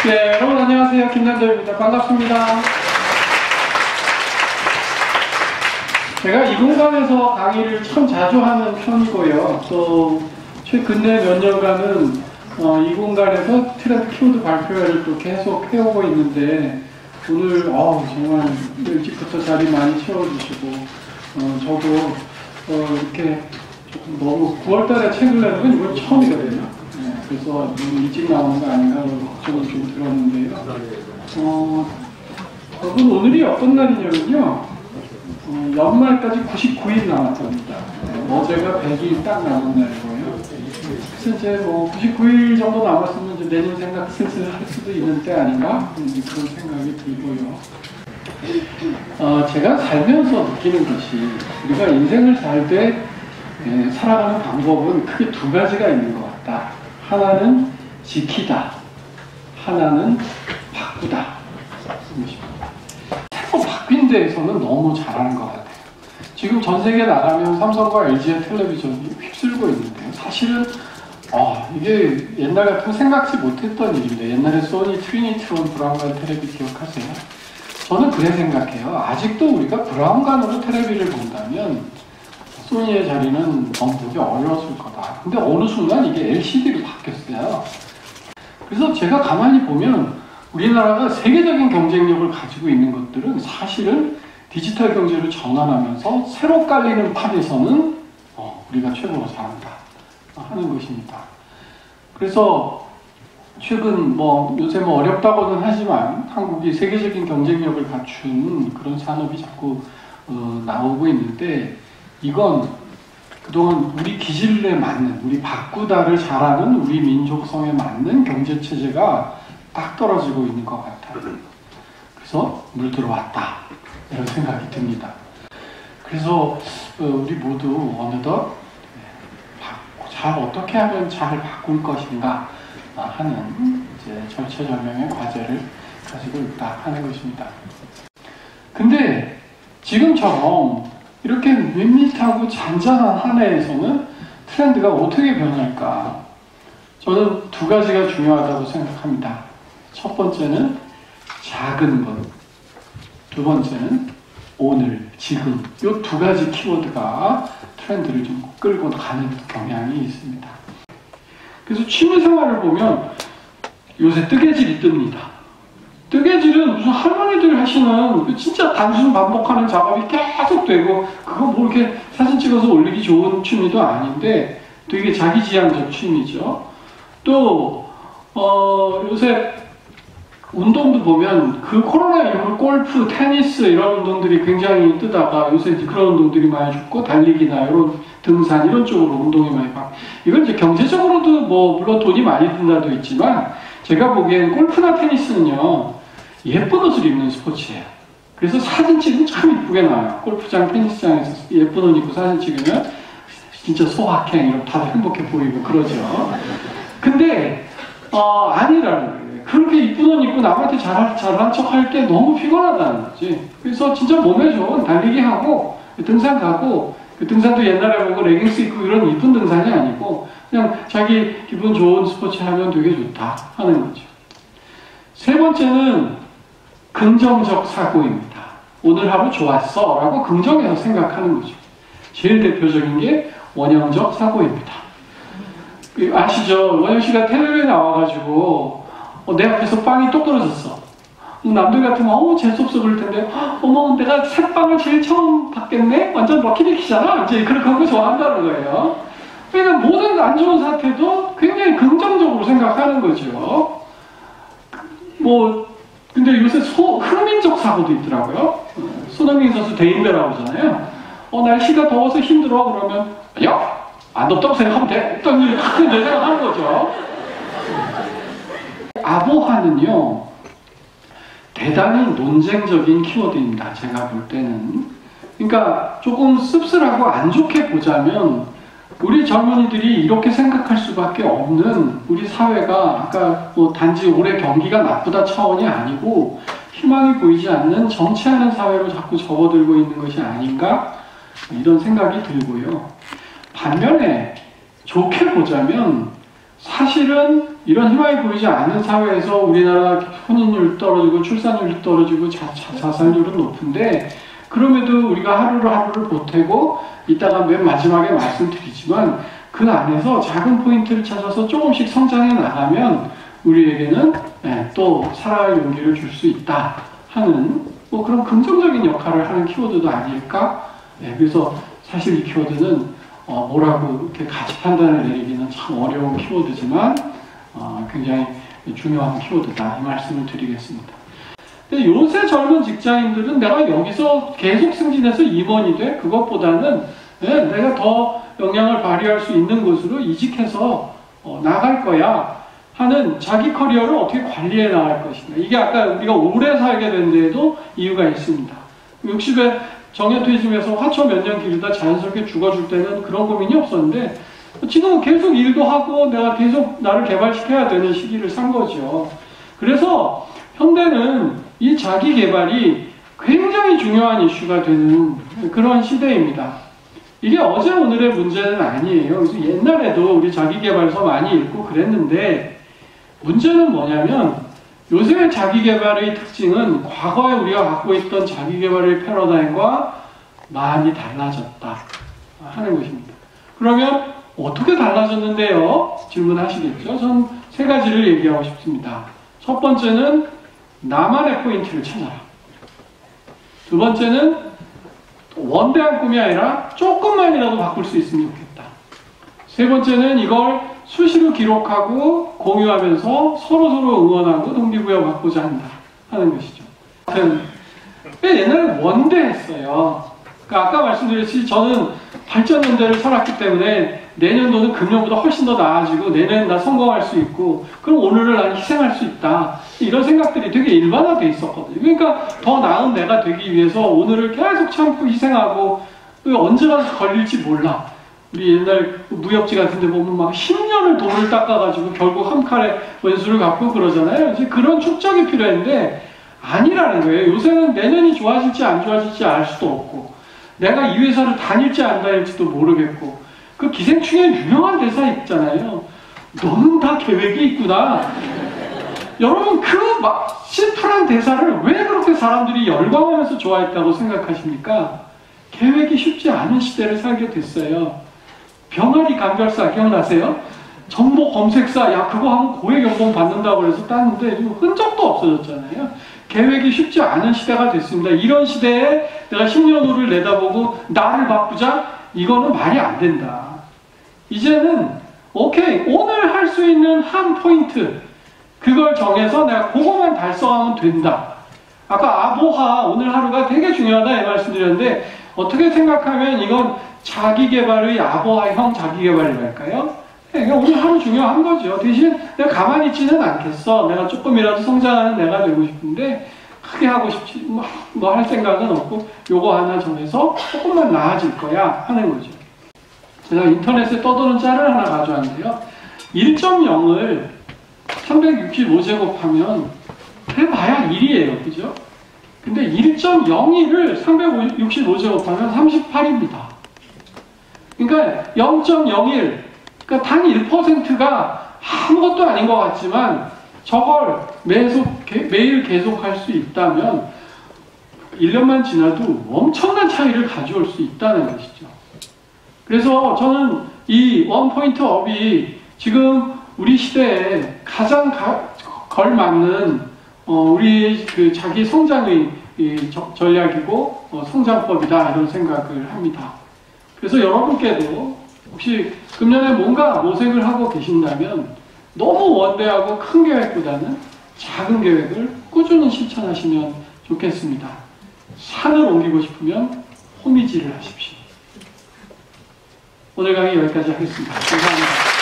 네, 여러분 안녕하세요. 김남도입니다. 반갑습니다. 제가 이 공간에서 강의를 참 자주 하는 편이고요. 또 최근에 몇 년간은 이 공간에서 트렌드 키워드 발표회를 또 계속 해오고 있는데 오늘 정말 일찍부터 자리 많이 채워주시고 저도 이렇게 조금 너무 9월달에 책을 내는 건 이번 처음이거든요. 그래서 너무 일찍 나오는 거 아닌가 하는 걱정을 좀 들었는데요. 여러분 오늘이 어떤 날이냐면요. 연말까지 99일 남았답니다. 어제가 100일 딱 남은 날이고요. 그래서 이제 99일 정도 남았으면 이제 내년 생각 슬슬 할 수도 있는 때 아닌가? 그런 생각이 들고요. 제가 살면서 느끼는 것이 우리가 인생을 살 때 살아가는 방법은 크게 두 가지가 있는 것 같다. 하나는 지키다, 하나는 바꾸다. 새로 바뀐 데에서는 너무 잘하는 것 같아요. 지금 전 세계 나가면 삼성과 LG의 텔레비전이 휩쓸고 있는데요. 사실은 이게 옛날 같으면 생각지 못했던 일인데 옛날에 소니 트리니트론 브라운관 테레비 기억하세요? 저는 그래 생각해요. 아직도 우리가 브라운관으로 테레비를 본다면 소니의 자리는 너무 보기 어려웠을 거다. 근데 어느 순간 이게 LCD로 바뀌었어요. 그래서 제가 가만히 보면 우리나라가 세계적인 경쟁력을 가지고 있는 것들은 사실은 디지털 경제로 전환하면서 새로 깔리는 판에서는 우리가 최고로 잘한다 하는 것입니다. 그래서 최근 요새 어렵다고는 하지만 한국이 세계적인 경쟁력을 갖춘 그런 산업이 자꾸 나오고 있는데 이건 그동안 우리 기질에 맞는, 우리 바꾸다를 잘하는 우리 민족성에 맞는 경제체제가 딱 떨어지고 있는 것 같아요. 그래서 물들어왔다 이런 생각이 듭니다. 그래서 우리 모두 어느덧 어떻게 하면 잘 바꿀 것인가 하는 이제 절체절명의 과제를 가지고 있다 하는 것입니다. 근데 지금처럼 이렇게 밋밋하고 잔잔한 한 해에서는 트렌드가 어떻게 변할까? 저는 두 가지가 중요하다고 생각합니다. 첫 번째는 작은 것, 두 번째는 오늘, 지금 이 두 가지 키워드가 트렌드를 좀 끌고 가는 경향이 있습니다. 그래서 취미생활을 보면 요새 뜨개질이 뜹니다. 뜨개질은 무슨 할머니들 하시는 진짜 단순 반복하는 작업이 계속 되고 그거 이렇게 사진 찍어서 올리기 좋은 취미도 아닌데 되게 자기지향적 취미죠. 또 요새 운동도 보면 그 코로나 이후 골프, 테니스 이런 운동들이 굉장히 뜨다가 요새 이제 그런 운동들이 많이 죽고 달리기나 이런 등산 이런 쪽으로 운동이 많이 이건 이제 경제적으로도 물론 돈이 많이 든다도 있지만 제가 보기엔 골프나 테니스는요 예쁜 옷을 입는 스포츠예요. 그래서 사진 찍으면 참 이쁘게 나와요. 골프장, 테니스장에서 예쁜 옷 입고 사진 찍으면 진짜 소확행 이런 다들 행복해 보이고 그러죠. 근데 아니라는 거예요. 그렇게 이쁜 옷 입고 남한테 잘한 척 할 때 너무 피곤하다는 거지. 그래서 진짜 몸에 좋은 달리기 하고 등산 가고 등산도 옛날에 보고 레깅스 입고 이런 이쁜 등산이 아니고 그냥 자기 기분 좋은 스포츠 하면 되게 좋다 하는 거죠. 세 번째는 긍정적 사고입니다. 오늘 하루 좋았어 라고 긍정해서 생각하는 거죠. 제일 대표적인 게 원형적 사고입니다. 아시죠? 원형 씨가 텔레비에 나와가지고 내 앞에서 빵이 똑 떨어졌어. 남들 같으면 재수없어 그럴 텐데 어머 내가 새빵을 제일 처음 받겠네? 완전 럭키리키잖아. 이제 그렇게 하는 거 좋아한다는 거예요. 그러니까 모든 안 좋은 사태도 굉장히 긍정적으로 생각하는 거죠. 근데 요새 흥민적 사고도 있더라고요. 손흥민 선수 대인배라고 하잖아요. 날씨가 더워서 힘들어 그러면 야, 안 덥다고 생각하면 돼. 딱 이렇게 생각하는 거죠. 아보하는요 대단히 논쟁적인 키워드입니다. 제가 볼 때는. 그러니까 조금 씁쓸하고 안 좋게 보자면 우리 젊은이들이 이렇게 생각할 수밖에 없는 우리 사회가 아까 단지 올해 경기가 나쁘다 차원이 아니고 희망이 보이지 않는 정체하는 사회로 자꾸 접어들고 있는 것이 아닌가 이런 생각이 들고요. 반면에 좋게 보자면 사실은 이런 희망이 보이지 않는 사회에서 우리나라 혼인율 떨어지고 출산율이 떨어지고 자살률은 높은데, 그럼에도 우리가 하루를 보태고 이따가 맨 마지막에 말씀드리지만 그 안에서 작은 포인트를 찾아서 조금씩 성장해 나가면 우리에게는 또 살아갈 용기를 줄 수 있다 하는 뭐 그런 긍정적인 역할을 하는 키워드도 아닐까? 그래서 사실 이 키워드는 뭐라고 이렇게 가치 판단을 내리기는 참 어려운 키워드지만 굉장히 중요한 키워드다, 이 말씀을 드리겠습니다. 근데 요새 젊은 직장인들은 내가 여기서 계속 승진해서 임원이 돼? 그것보다는 내가 더 역량을 발휘할 수 있는 곳으로 이직해서 나갈 거야 하는 자기 커리어를 어떻게 관리해 나갈 것인가. 이게 아까 우리가 오래 살게 된 데에도 이유가 있습니다. 60에 정년퇴직에서 화초 몇 년 기르다 자연스럽게 죽어줄 때는 그런 고민이 없었는데, 지금 계속 일도 하고 내가 계속 나를 개발시켜야 되는 시기를 산 거죠. 그래서 현대는 이 자기 개발이 굉장히 중요한 이슈가 되는 그런 시대입니다. 이게 어제 오늘의 문제는 아니에요. 그래서 옛날에도 우리 자기 개발서 많이 읽고 그랬는데, 문제는 뭐냐면 요즘의 자기 개발의 특징은 과거에 우리가 갖고 있던 자기 개발의 패러다임과 많이 달라졌다 하는 것입니다. 그러면 어떻게 달라졌는데요? 질문하시겠죠? 전 세 가지를 얘기하고 싶습니다. 첫 번째는 나만의 포인트를 찾아라. 두 번째는 원대한 꿈이 아니라 조금만이라도 바꿀 수 있으면 좋겠다. 세 번째는 이걸 수시로 기록하고 공유하면서 서로서로 응원하고 동기부여받고자 한다 하는 것이죠. 옛날에 원대했어요. 그러니까 아까 말씀드렸듯이 저는 발전연대를 살았기 때문에 내년도는 금년보다 훨씬 더 나아지고 내년엔 나 성공할 수 있고, 그럼 오늘을 난 희생할 수 있다, 이런 생각들이 되게 일반화돼 있었거든요. 그러니까 더 나은 내가 되기 위해서 오늘을 계속 참고 희생하고, 언제가 걸릴지 몰라. 우리 옛날 무협지 같은 데 보면 막 10년을 돌을 닦아가지고 결국 한 칼에 원수를 갚고 그러잖아요. 이제 그런 축적이 필요했는데 아니라는 거예요. 요새는 내년이 좋아질지 안 좋아질지 알 수도 없고, 내가 이 회사를 다닐지 안 다닐지도 모르겠고, 그 기생충에 유명한 대사 있잖아요. 너는 다 계획이 있구나. 여러분, 그 심플한 대사를 왜 그렇게 사람들이 열광하면서 좋아했다고 생각하십니까? 계획이 쉽지 않은 시대를 살게 됐어요. 병아리 감별사 기억나세요? 정보 검색사, 야 그거 하면 고액 연봉 받는다고 해서 땄는데 흔적도 없어졌잖아요. 계획이 쉽지 않은 시대가 됐습니다. 이런 시대에 내가 10년 후를 내다보고 나를 바꾸자? 이거는 말이 안 된다. 이제는 오케이, 오늘 할 수 있는 한 포인트, 그걸 정해서 내가 그거만 달성하면 된다. 아까 아보하, 오늘 하루가 되게 중요하다 이 말씀드렸는데, 어떻게 생각하면 이건 자기개발의 아보하형 자기개발이랄까요? 그러니까 오늘 하루 중요한 거죠. 대신 내가 가만히 있지는 않겠어. 내가 조금이라도 성장하는 내가 되고 싶은데 크게 하고 싶지 뭐 할 생각은 없고 요거 하나 정해서 조금만 나아질 거야 하는 거죠. 제가 인터넷에 떠도는 짤을 하나 가져왔는데요. 1.0을 365제곱 하면 해봐야 1이에요. 그죠? 근데 1.01을 365제곱 하면 38입니다. 그러니까 0.01, 그러니까 단 1%가 아무것도 아닌 것 같지만 저걸 매일 계속할 수 있다면 1년만 지나도 엄청난 차이를 가져올 수 있다는 것이죠. 그래서 저는 이 원포인트 업이 지금 우리 시대에 가장 걸맞는 우리 그 자기 성장의 전략이고 성장법이다 이런 생각을 합니다. 그래서 여러분께도 혹시 금년에 뭔가 모색을 하고 계신다면 너무 원대하고 큰 계획보다는 작은 계획을 꾸준히 실천하시면 좋겠습니다. 산을 옮기고 싶으면 호미질을 하십시오. 오늘 강의 여기까지 하겠습니다. 감사합니다.